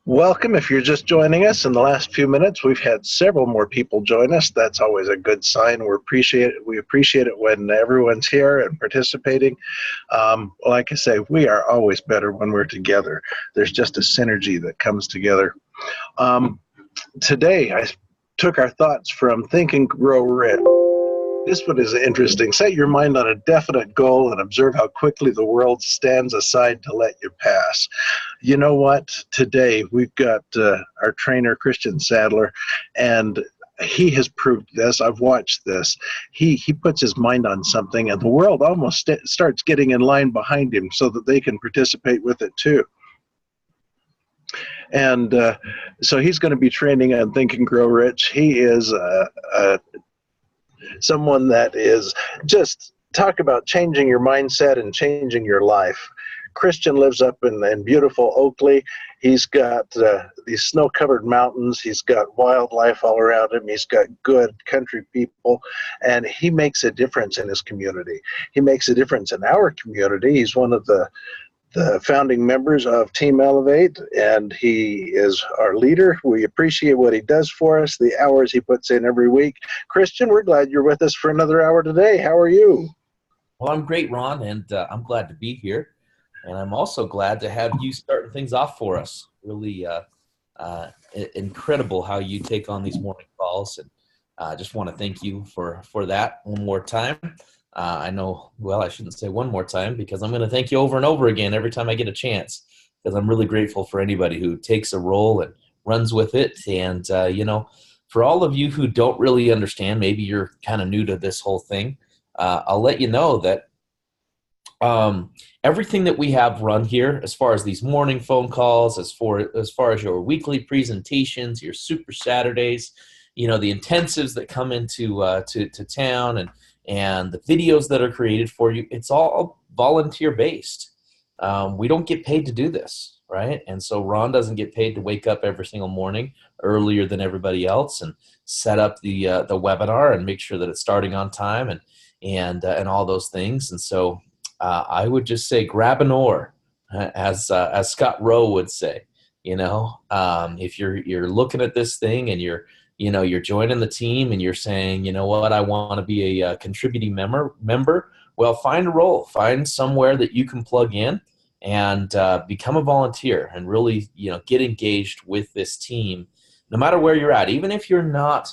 Welcome. If you're just joining us in the last few minutes, we've had several more people join us. That's always a good sign. We appreciate it when everyone's here and participating. Like I say, we are always better when we're together. There's just a synergy that comes together. Today, I took our thoughts from Think and Grow Rich. This one is interesting. Set your mind on a definite goal and observe how quickly the world stands aside to let you pass. You know what? Today we've got our trainer, Christian Sadler, and he has proved this. I've watched this. He puts his mind on something, and the world almost starts getting in line behind him so that they can participate with it too. And so he's going to be training on Think and Grow Rich. He is someone that is just talk about changing your mindset and changing your life. Christian lives up in beautiful Oakley. He's got these snow-covered mountains. He's got wildlife all around him. He's got good country people, and he makes a difference in his community. He makes a difference in our community. He's one of the founding members of Team Elevate, and he is our leader. We appreciate what he does for us, the hours he puts in every week. Christian, we're glad you're with us for another hour today. How are you? Well, I'm great, Ron, and I'm glad to be here. And I'm also glad to have you starting things off for us. Really incredible how you take on these morning calls, and I just want to thank you for that one more time. I know, well, I shouldn't say one more time because I'm going to thank you over and over again every time I get a chance, because I'm really grateful for anybody who takes a role and runs with it. And, for all of you who don't really understand, maybe you're kind of new to this whole thing, I'll let you know that everything that we have run here, as far as these morning phone calls, as far as your weekly presentations, your Super Saturdays, the intensives that come into to town, and the videos that are created for you, it's all volunteer based. We don't get paid to do this, right? And so Ron doesn't get paid to wake up every single morning earlier than everybody else and set up the webinar and make sure that it's starting on time and all those things. And so I would just say grab an oar, as Scott Rowe would say. If you're looking at this thing and you're joining the team and you're saying, you know what, I want to be a contributing member. Well, find a role, find somewhere that you can plug in and become a volunteer and really, get engaged with this team, no matter where you're at. Even if you're not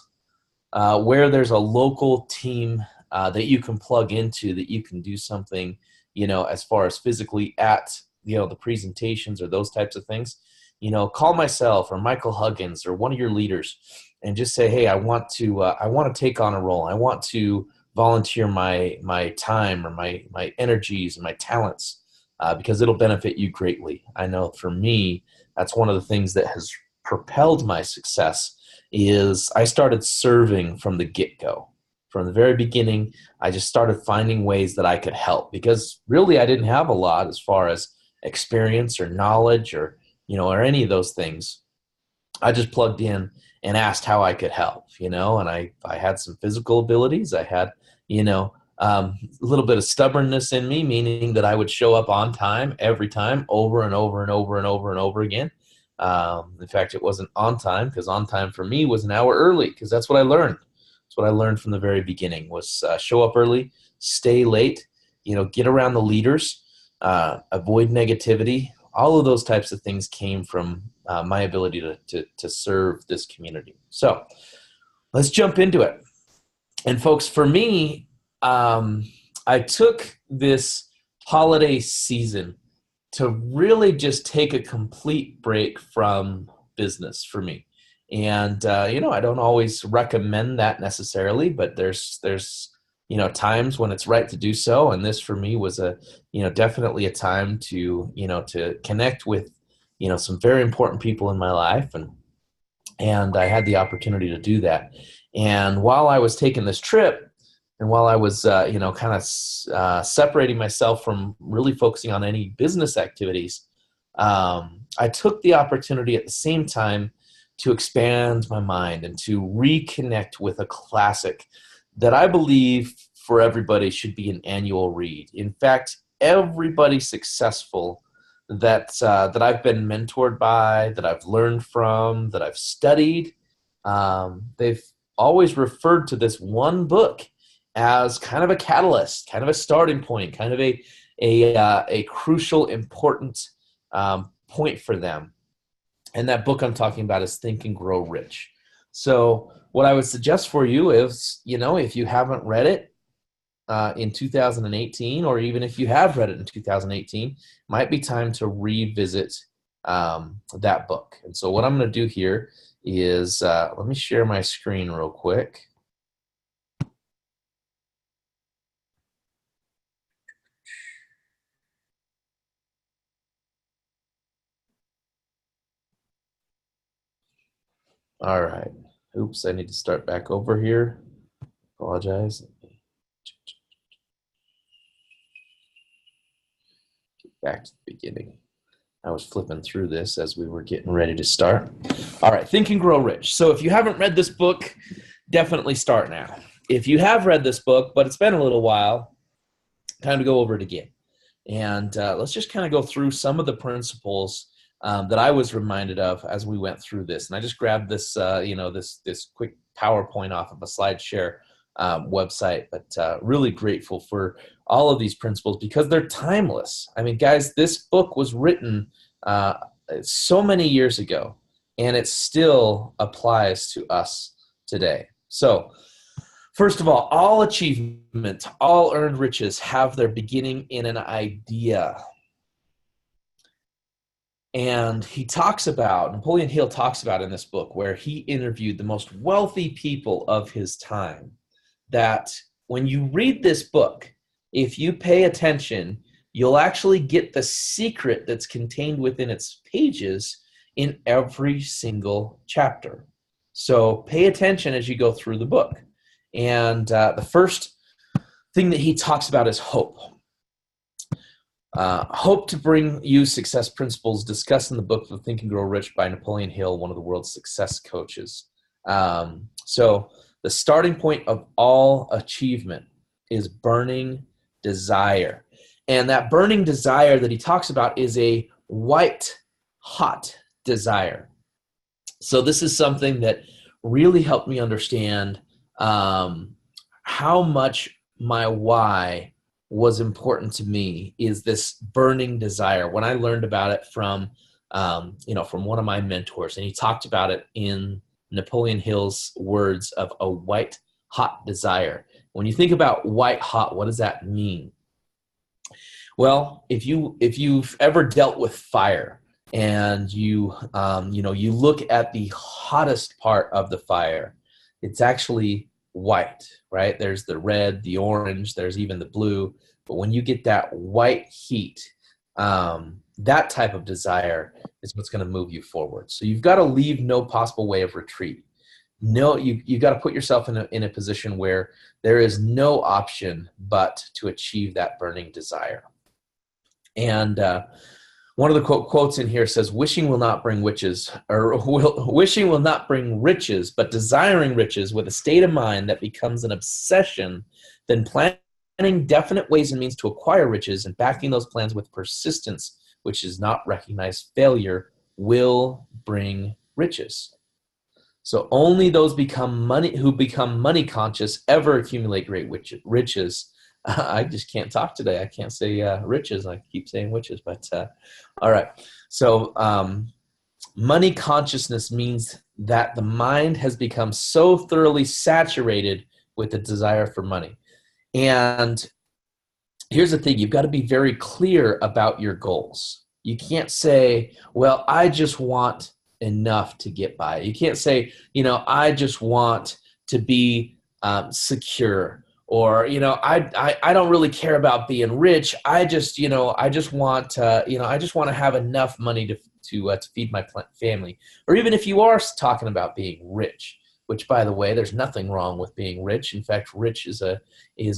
where there's a local team that you can plug into, that you can do something, as far as physically at, the presentations or those types of things, call myself or Michael Huggins or one of your leaders and just say, hey, I want to take on a role. I want to volunteer my time or my energies and my talents because it'll benefit you greatly. I know for me, that's one of the things that has propelled my success is I started serving from the get-go. From the very beginning, I just started finding ways that I could help because really I didn't have a lot as far as experience or knowledge or any of those things. I just plugged in and asked how I could help, and I had some physical abilities. I had, a little bit of stubbornness in me, meaning that I would show up on time every time over and over and over and over and over again. In fact, it wasn't on time because on time for me was an hour early because that's what I learned. That's what I learned from the very beginning was show up early, stay late, get around the leaders, avoid negativity. All of those types of things came from my ability to serve this community. So let's jump into it. And folks, for me, I took this holiday season to really just take a complete break from business for me. And, I don't always recommend that necessarily, but there's times when it's right to do so. And this for me was definitely a time to connect with, some very important people in my life. And I had the opportunity to do that. And while I was taking this trip and while I was, separating myself from really focusing on any business activities, I took the opportunity at the same time to expand my mind and to reconnect with a classic that I believe for everybody should be an annual read. In fact, everybody successful that I've been mentored by, that I've learned from, that I've studied, they've always referred to this one book as kind of a catalyst, kind of a starting point, kind of a crucial, important point for them. And that book I'm talking about is Think and Grow Rich. So what I would suggest for you is, if you haven't read it in 2018, or even if you have read it in 2018, might be time to revisit that book. And so what I'm going to do here is, let me share my screen real quick. All right. Oops, I need to start back over here. Apologize. Get back to the beginning. I was flipping through this as we were getting ready to start. All right, Think and Grow Rich. So if you haven't read this book, definitely start now. If you have read this book, but it's been a little while, time to go over it again. And let's just kind of go through some of the principles that I was reminded of as we went through this. And I just grabbed this, this quick PowerPoint off of a SlideShare website, but really grateful for all of these principles because they're timeless. I mean, guys, this book was written so many years ago, and it still applies to us today. So, first of all achievement, all earned riches have their beginning in an idea. And Napoleon Hill talks about in this book, where he interviewed the most wealthy people of his time, that when you read this book, if you pay attention, you'll actually get the secret that's contained within its pages in every single chapter. So pay attention as you go through the book. And the first thing that he talks about is hope. Hope to bring you success principles discussed in the book of Think and Grow Rich by Napoleon Hill, one of the world's success coaches. So the starting point of all achievement is burning desire. And that burning desire that he talks about is a white hot desire. So this is something that really helped me understand how much my why was important to me, is this burning desire. When I learned about it from one of my mentors, and he talked about it in Napoleon Hill's words of a white hot desire. When you think about white hot, what does that mean? Well, if you've ever dealt with fire, and you look at the hottest part of the fire, it's actually white, right? There's the red, the orange, there's even the blue. But when you get that white heat, that type of desire is what's going to move you forward. So you've got to leave no possible way of retreat. No, you've got to put yourself in a position where there is no option but to achieve that burning desire. And one of the quotes in here says, wishing will not bring riches, wishing will not bring riches, but desiring riches with a state of mind that becomes an obsession, then planning definite ways and means to acquire riches and backing those plans with persistence, which is not recognized failure, will bring riches. So only those who become money conscious ever accumulate great riches. I just can't talk today. I can't say riches. I keep saying witches, but all right. So money consciousness means that the mind has become so thoroughly saturated with the desire for money. And here's the thing. You've got to be very clear about your goals. You can't say, well, I just want enough to get by. You can't say, I just want to be secure. Or, I don't really care about being rich. I just want to have enough money to feed my family. Or even if you are talking about being rich, which, by the way, there's nothing wrong with being rich. In fact, rich is a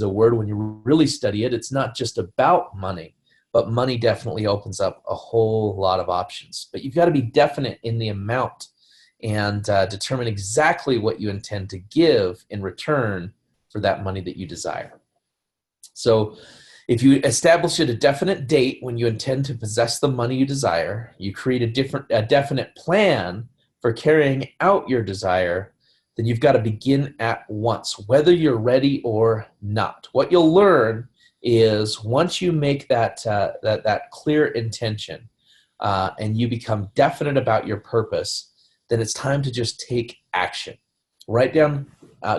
word when you really study it. It's not just about money, but money definitely opens up a whole lot of options. But you've got to be definite in the amount and determine exactly what you intend to give in return for that money that you desire. So If you establish at a definite date when you intend to possess the money you desire, you create a definite plan for carrying out your desire, then you've got to begin at once, whether you're ready or not. What you'll learn is once you make that clear intention and you become definite about your purpose, then it's time to just take action. Write down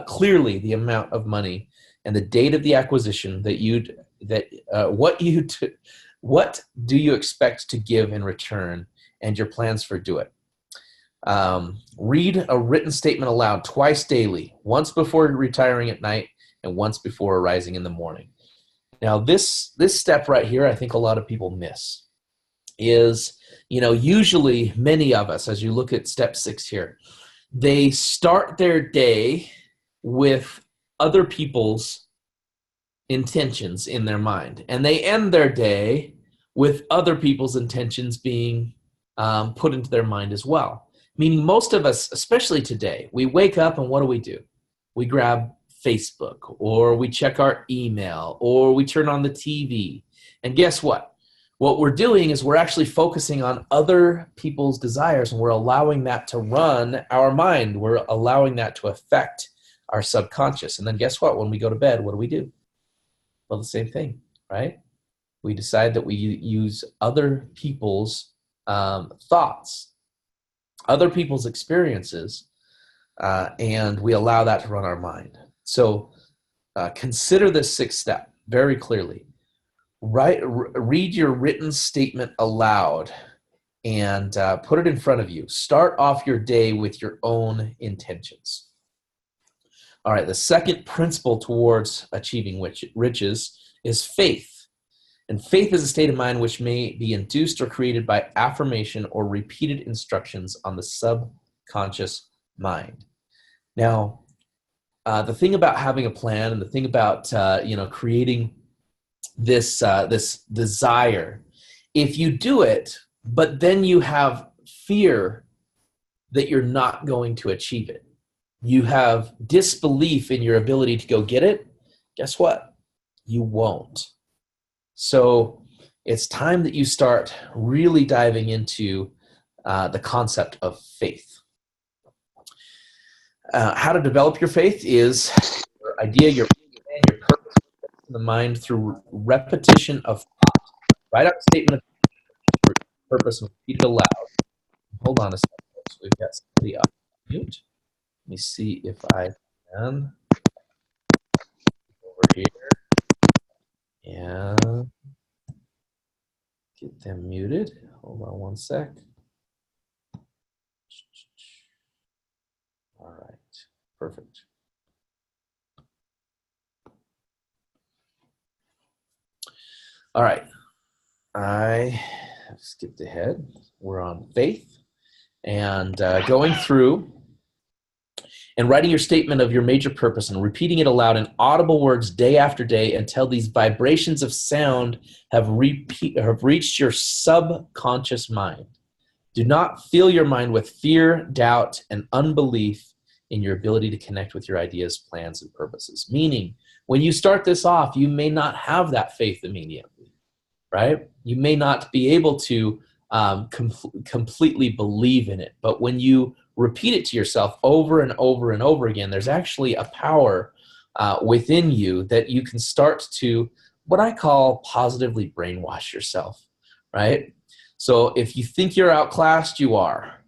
clearly the amount of money and the date of the acquisition what do you expect to give in return, and your plans for do it. Read a written statement aloud twice daily, once before retiring at night and once before arising in the morning. Now, this step right here, I think a lot of people miss is, usually many of us, as you look at step 6 here, they start their day with other people's intentions in their mind, and they end their day with other people's intentions being put into their mind as well. Meaning most of us, especially today, we wake up and what do? We grab Facebook, or we check our email, or we turn on the TV. And guess what? What we're doing is we're actually focusing on other people's desires, and we're allowing that to run our mind. We're allowing that to affect our subconscious. And then guess what? When we go to bed, what do? Well, the same thing, right? We decide that we use other people's thoughts, other people's experiences, and we allow that to run our mind. So consider this 6th step very clearly. Read your written statement aloud and put it in front of you. Start off your day with your own intentions. All right, the second principle towards achieving riches is faith. And faith is a state of mind which may be induced or created by affirmation or repeated instructions on the subconscious mind. Now, the thing about having a plan and the thing about creating this desire, if you do it, but then you have fear that you're not going to achieve it, you have disbelief in your ability to go get it, guess what? You won't. So it's time that you start really diving into the concept of faith. How to develop your faith is your idea, your plan, your purpose in the mind through repetition of thought. Write out a statement of purpose and repeat it aloud. Hold on a second, folks. We've got somebody up mute. Let me see if I can over here and get them muted. Hold on one sec. All right, perfect. All right, I have skipped ahead. We're on faith and going through and writing your statement of your major purpose and repeating it aloud in audible words day after day until these vibrations of sound have reached your subconscious mind. Do not fill your mind with fear, doubt, and unbelief in your ability to connect with your ideas, plans, and purposes. Meaning, when you start this off, you may not have that faith immediately, right? You may not be able to completely believe in it. But when you repeat it to yourself over and over and over again, there's actually a power within you that you can start to, what I call, positively brainwash yourself, right? So if you think you're outclassed, you are.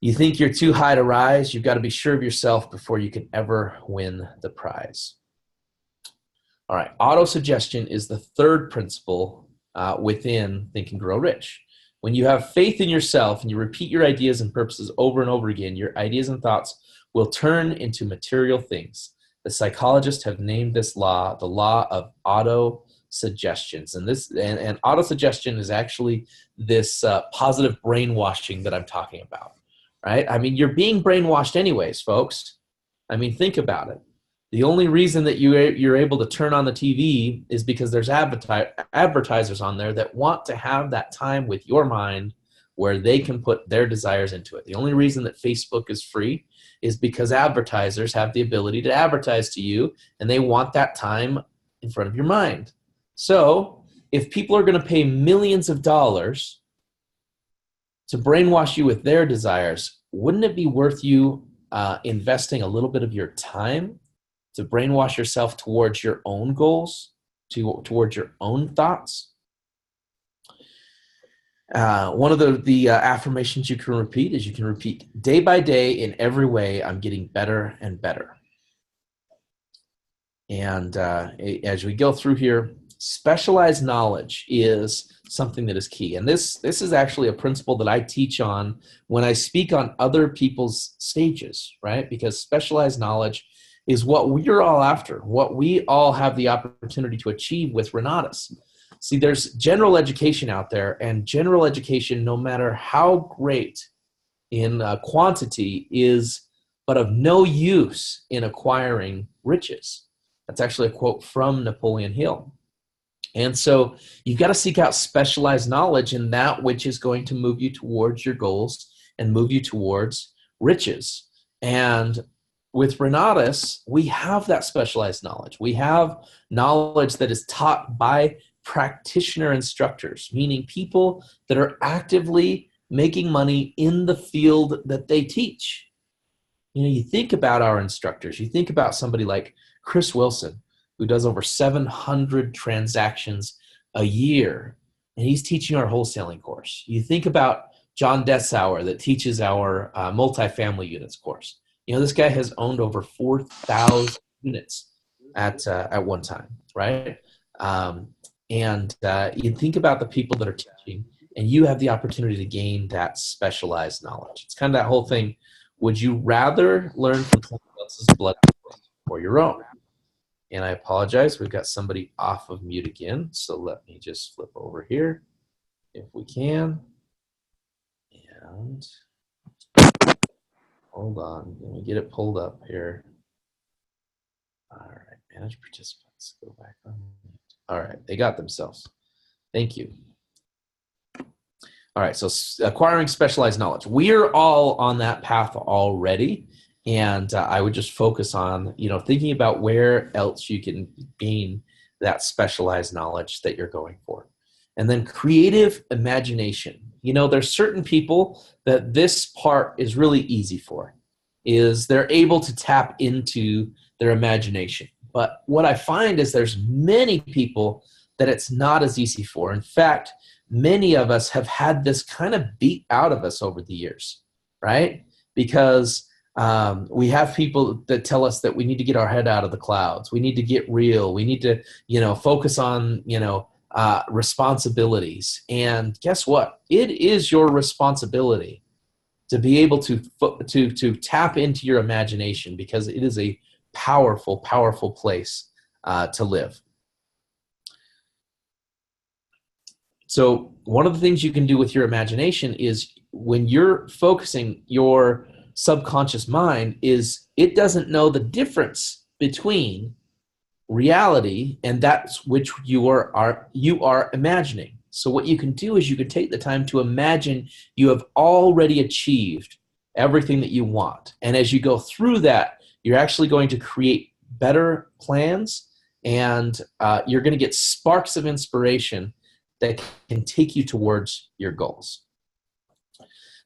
You think you're too high to rise, you've got to be sure of yourself before you can ever win the prize. All right, autosuggestion is the third principle within Think and Grow Rich. When you have faith in yourself and you repeat your ideas and purposes over and over again, your ideas and thoughts will turn into material things. The psychologists have named this law the law of autosuggestions. And autosuggestion is actually this positive brainwashing that I'm talking about, right? I mean, you're being brainwashed anyways, folks. I mean, think about it. The only reason that you're able to turn on the TV is because there's advertisers on there that want to have that time with your mind where they can put their desires into it. The only reason that Facebook is free is because advertisers have the ability to advertise to you, and they want that time in front of your mind. So if people are going to pay millions of dollars to brainwash you with their desires, wouldn't it be worth you investing a little bit of your time to brainwash yourself towards your own goals, towards your own thoughts? One of the affirmations you can repeat is you can repeat, day by day, in every way, I'm getting better and better. And as we go through here, specialized knowledge is something that is key. And this is actually a principle that I teach on when I speak on other people's stages, right? Because specialized knowledge is what we're all after, what we all have the opportunity to achieve with Renatus. See, there's general education out there, and general education, no matter how great in quantity, is but of no use in acquiring riches. That's actually a quote from Napoleon Hill. And so you've got to seek out specialized knowledge in that which is going to move you towards your goals and move you towards riches. And with Renatus, we have that specialized knowledge. We have knowledge that is taught by practitioner instructors, meaning people that are actively making money in the field that they teach. You know, you think about our instructors. You think about somebody like Chris Wilson, who does over 700 transactions a year, and he's teaching our wholesaling course. You think about John Dessauer that teaches our multifamily units course. You know, this guy has owned over 4,000 units at one time, right? And you think about the people that are teaching, and you have the opportunity to gain that specialized knowledge. It's kind of that whole thing. Would you rather learn from someone else's blood or your own? And I apologize, we've got somebody off of mute again. So let me just flip over here if we can. And hold on, let me get it pulled up here. All right, manage participants, go back on mute. All right, they got themselves. Thank you. All right, so acquiring specialized knowledge. We're all on that path already, and I would just focus on, you know, thinking about where else you can gain that specialized knowledge that you're going for. And then creative imagination. You know, there's certain people that this part is really easy for, is they're able to tap into their imagination. But what I find is there's many people that it's not as easy for. In fact, many of us have had this kind of beat out of us over the years, right? Because we have people that tell us that we need to get our head out of the clouds. We need to get real. We need to, you know, focus on, you know, responsibilities. And guess what? It is your responsibility to be able to tap into your imagination, because it is a powerful, powerful place to live. So one of the things you can do with your imagination is, when you're focusing your subconscious mind, is it doesn't know the difference between reality and that's which you are imagining. So what you can do is you can take the time to imagine you have already achieved everything that you want. And as you go through that, you're actually going to create better plans, and you're going to get sparks of inspiration that can take you towards your goals.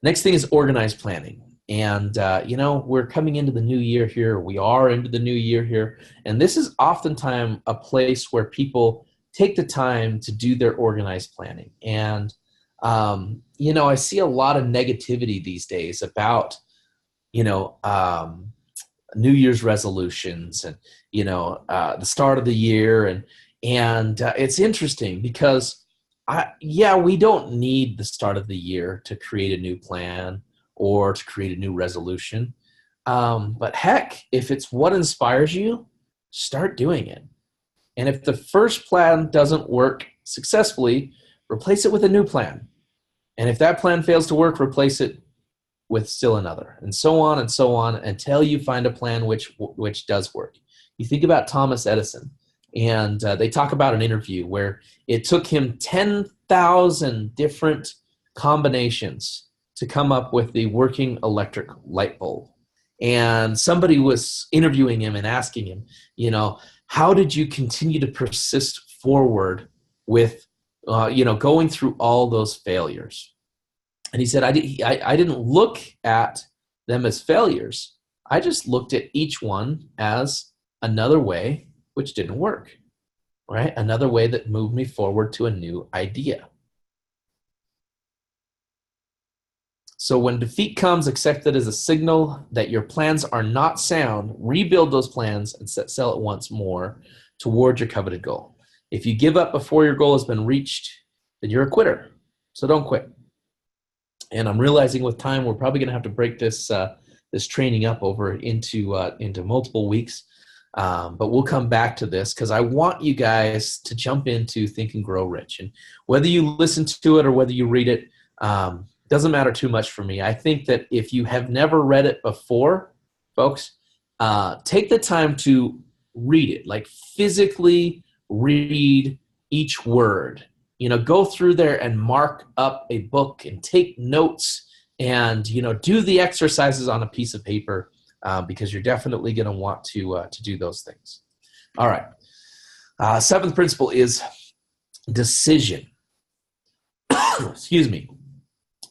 Next thing is organized planning. And, you know, we're coming into the new year here. We are into the new year here. And this is oftentimes a place where people take the time to do their organized planning. And, you know, I see a lot of negativity these days about, you know, New Year's resolutions and, you know, the start of the year. And it's interesting because, we don't need the start of the year to create a new plan or to create a new resolution. But heck, if it's what inspires you, start doing it. And if the first plan doesn't work successfully, replace it with a new plan. And if that plan fails to work, replace it with still another, and so on until you find a plan which does work. You think about Thomas Edison, and they talk about an interview where it took him 10,000 different combinations to come up with the working electric light bulb. And somebody was interviewing him and asking him, you know, how did you continue to persist forward with, going through all those failures. And he said, I didn't look at them as failures. I just looked at each one as another way which didn't work, right? Another way that moved me forward to a new idea. So when defeat comes, accept it as a signal that your plans are not sound. Rebuild those plans and sail it once more toward your coveted goal. If you give up before your goal has been reached, then you're a quitter. So don't quit. And I'm realizing with time, we're probably going to have to break this training up over into multiple weeks. But we'll come back to this because I want you guys to jump into Think and Grow Rich. And whether you listen to it or whether you read it, doesn't matter too much for me. I think that if you have never read it before, folks, take the time to read it, like physically read each word. Go through there and mark up a book and take notes and, do the exercises on a piece of paper because you're definitely going to want to do those things. All right. Seventh principle is decision. Excuse me.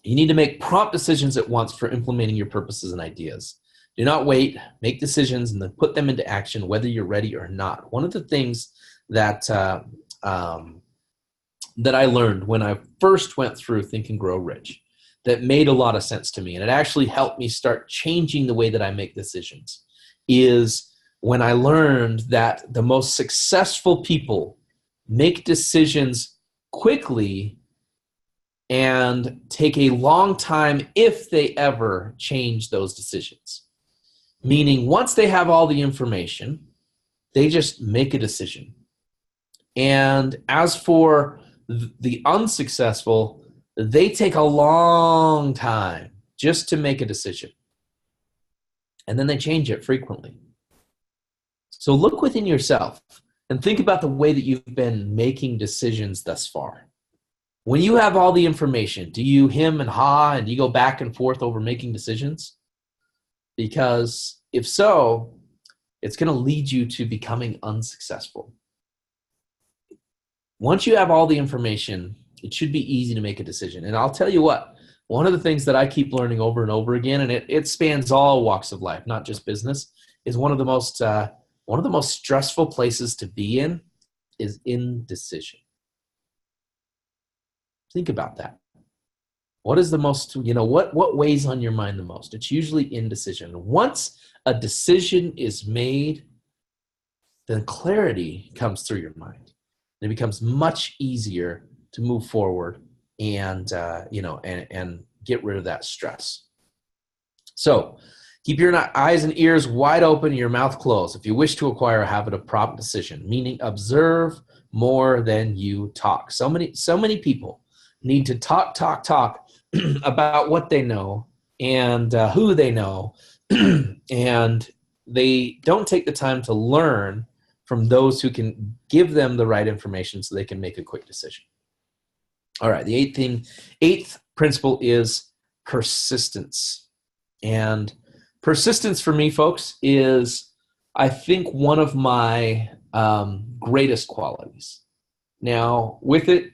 You need to make prompt decisions at once for implementing your purposes and ideas. Do not wait, make decisions, and then put them into action whether you're ready or not. One of the things that that I learned when I first went through Think and Grow Rich that made a lot of sense to me, and it actually helped me start changing the way that I make decisions, is when I learned that the most successful people make decisions quickly and take a long time if they ever change those decisions. Meaning once they have all the information, they just make a decision. And as for the unsuccessful, they take a long time just to make a decision. And then they change it frequently. So look within yourself and think about the way that you've been making decisions thus far. When you have all the information, do you hem and haw and you go back and forth over making decisions? Because if so, it's going to lead you to becoming unsuccessful. Once you have all the information, it should be easy to make a decision. And I'll tell you what, one of the things that I keep learning over and over again, and it spans all walks of life, not just business, is one of the most stressful places to be in is indecision. Think about that. What is the most, what weighs on your mind the most? It's usually indecision. Once a decision is made, then clarity comes through your mind. It becomes much easier to move forward and get rid of that stress. So keep your eyes and ears wide open and your mouth closed if you wish to acquire a habit of prompt decision, meaning observe more than you talk. So many people need to talk about what they know and who they know, and they don't take the time to learn from those who can give them the right information so they can make a quick decision. All right, the eighth principle is persistence. And persistence for me, folks, is, I think, one of my greatest qualities. Now, with it,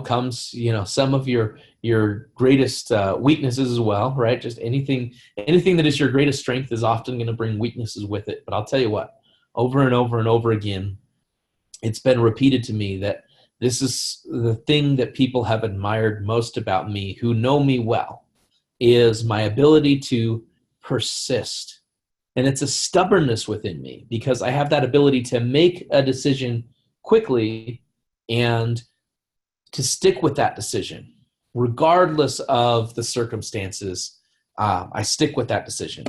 comes, some of your greatest weaknesses as well, right? Just anything that is your greatest strength is often going to bring weaknesses with it. But I'll tell you what, over and over and over again, it's been repeated to me that this is the thing that people have admired most about me who know me well, is my ability to persist. And it's a stubbornness within me because I have that ability to make a decision quickly and to stick with that decision. Regardless of the circumstances, I stick with that decision.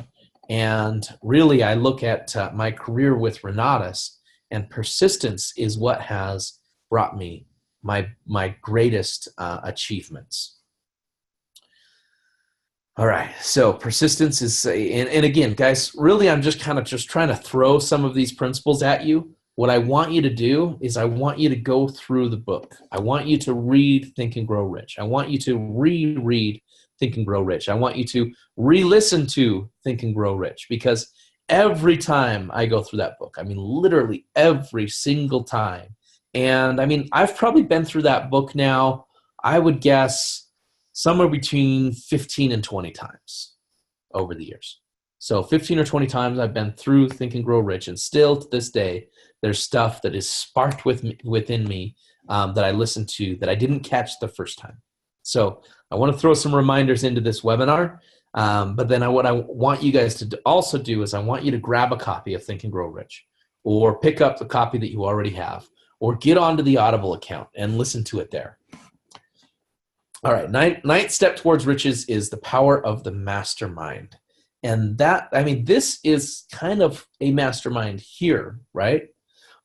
And really, I look at my career with Renatus, and persistence is what has brought me my greatest achievements. All right, so persistence is, and again, guys, really I'm just trying to throw some of these principles at you. What I want you to do is I want you to go through the book. I want you to read Think and Grow Rich. I want you to reread Think and Grow Rich. I want you to re-listen to Think and Grow Rich, because every time I go through that book, I mean literally every single time, And I mean, I've probably been through that book now, I would guess somewhere between 15 and 20 times over the years. So 15 or 20 times I've been through Think and Grow Rich, and still to this day, there's stuff that is sparked within me that I listen to that I didn't catch the first time. So I want to throw some reminders into this webinar. But then what I want you guys to also do is I want you to grab a copy of Think and Grow Rich, or pick up the copy that you already have, or get onto the Audible account and listen to it there. All right, ninth step towards riches is the power of the mastermind. And that, I mean, this is kind of a mastermind here, right?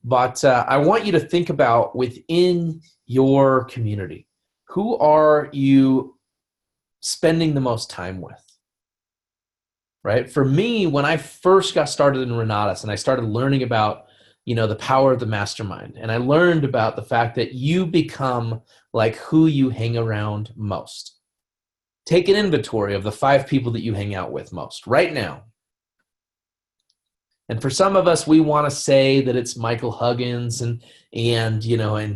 But I want you to think about within your community, who are you spending the most time with, right? For me, when I first got started in Renatus and I started learning about, the power of the mastermind, and I learned about the fact that you become like who you hang around most. Take an inventory of the 5 people that you hang out with most right now. And for some of us, we want to say that it's Michael Huggins and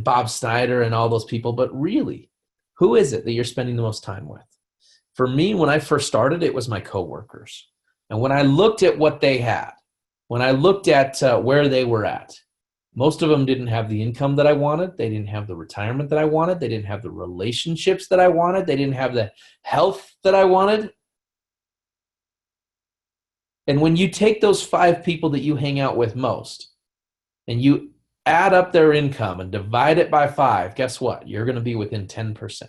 Bob Snyder and all those people, but really, who is it that you're spending the most time with? For me, when I first started, it was my coworkers. And when I looked at what they had, when I looked at where they were at, most of them didn't have the income that I wanted. They didn't have the retirement that I wanted. They didn't have the relationships that I wanted. They didn't have the health that I wanted. And when you take those 5 people that you hang out with most and you add up their income and divide it by 5, guess what? You're going to be within 10%.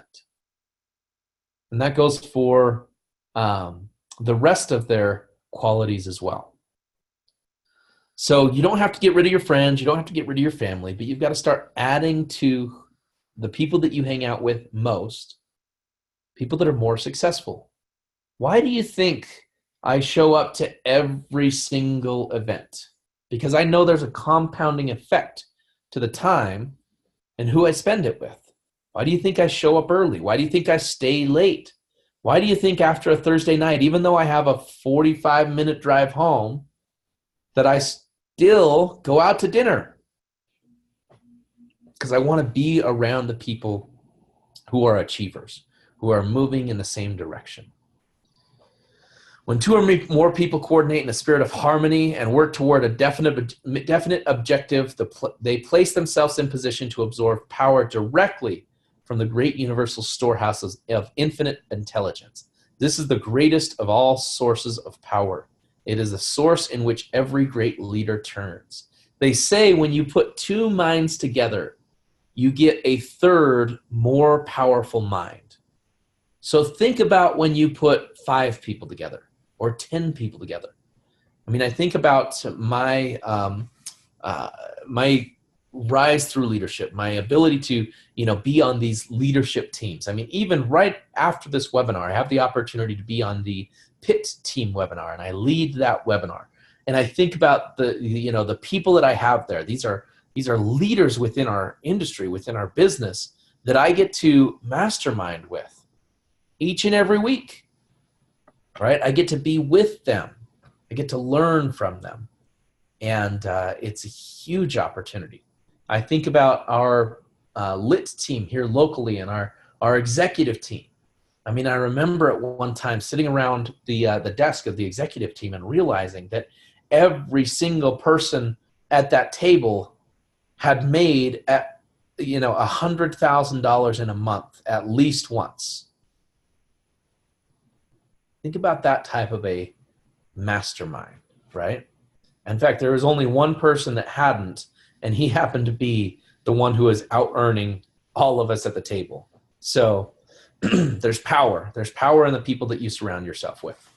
And that goes for the rest of their qualities as well. So you don't have to get rid of your friends. You don't have to get rid of your family, but you've got to start adding to the people that you hang out with most, people that are more successful. Why do you think I show up to every single event? Because I know there's a compounding effect to the time and who I spend it with. Why do you think I show up early? Why do you think I stay late? Why do you think after a Thursday night, even though I have a 45-minute drive home, that I still go out to dinner? Because I want to be around the people who are achievers, who are moving in the same direction. When 2 or more people coordinate in a spirit of harmony and work toward a definite objective, they place themselves in position to absorb power directly from the great universal storehouses of infinite intelligence. This is the greatest of all sources of power. It is the source in which every great leader turns. They say when you put 2 minds together, you get a third more powerful mind. So think about when you put 5 people together or 10 people together. I mean, I think about my rise through leadership, my ability to, be on these leadership teams. I mean, even right after this webinar, I have the opportunity to be on the PIT team webinar, and I lead that webinar. And I think about the people that I have there. These are leaders within our industry, within our business, that I get to mastermind with each and every week. Right? I get to be with them. I get to learn from them. And it's a huge opportunity. I think about our lit team here locally and our executive team. I mean, I remember at one time sitting around the desk of the executive team and realizing that every single person at that table had made $100,000 in a month at least once. Think about that type of a mastermind, right? In fact, there was only one person that hadn't, and he happened to be the one who was out-earning all of us at the table. So there's power. There's power in the people that you surround yourself with.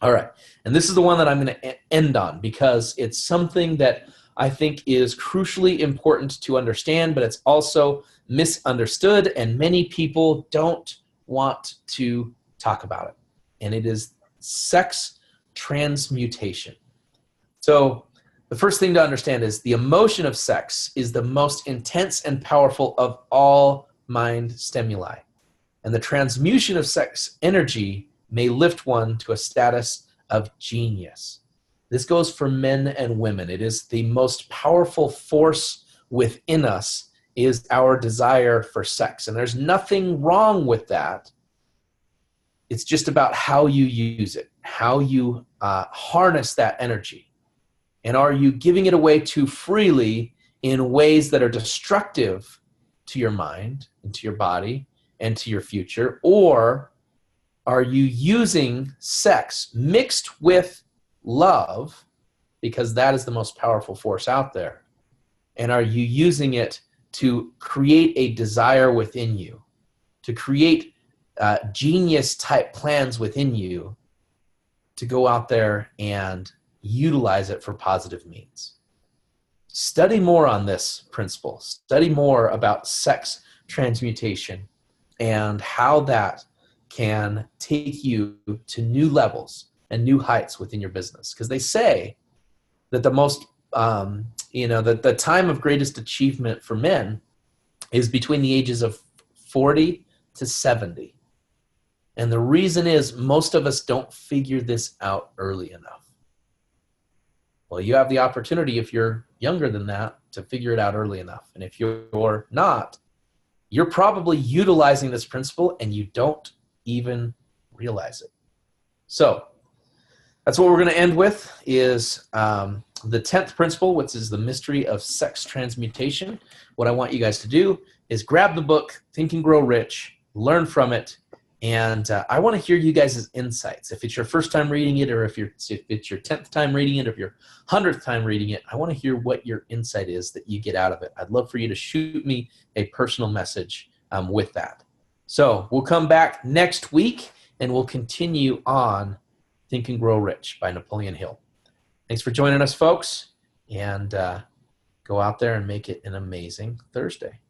All right, and this is the one that I'm going to end on because it's something that I think is crucially important to understand, but it's also misunderstood, and many people don't want to talk about it. And it is sex transmutation. So the first thing to understand is the emotion of sex is the most intense and powerful of all mind stimuli. And the transmutation of sex energy may lift one to a status of genius. This goes for men and women. It is the most powerful force within us is our desire for sex. And there's nothing wrong with that. It's just about how you use it, how you harness that energy. And are you giving it away too freely in ways that are destructive to your mind and to your body and to your future? Or are you using sex mixed with love, because that is the most powerful force out there? And are you using it to create a desire within you, to create genius type plans within you to go out there and utilize it for positive means? Study more on this principle. Study more about sex transmutation and how that can take you to new levels and new heights within your business. Because they say that the most, that the time of greatest achievement for men is between the ages of 40 to 70. And the reason is most of us don't figure this out early enough. Well, you have the opportunity, if you're younger than that, to figure it out early enough. And if you're not, you're probably utilizing this principle and you don't even realize it. So that's what we're going to end with, is the 10th principle, which is the mystery of sex transmutation. What I want you guys to do is grab the book, Think and Grow Rich, learn from it, and I want to hear you guys' insights. If it's your first time reading it, or if it's your 10th time reading it, or if your 100th time reading it, I want to hear what your insight is that you get out of it. I'd love for you to shoot me a personal message with that. So we'll come back next week, and we'll continue on Think and Grow Rich by Napoleon Hill. Thanks for joining us, folks, and go out there and make it an amazing Thursday.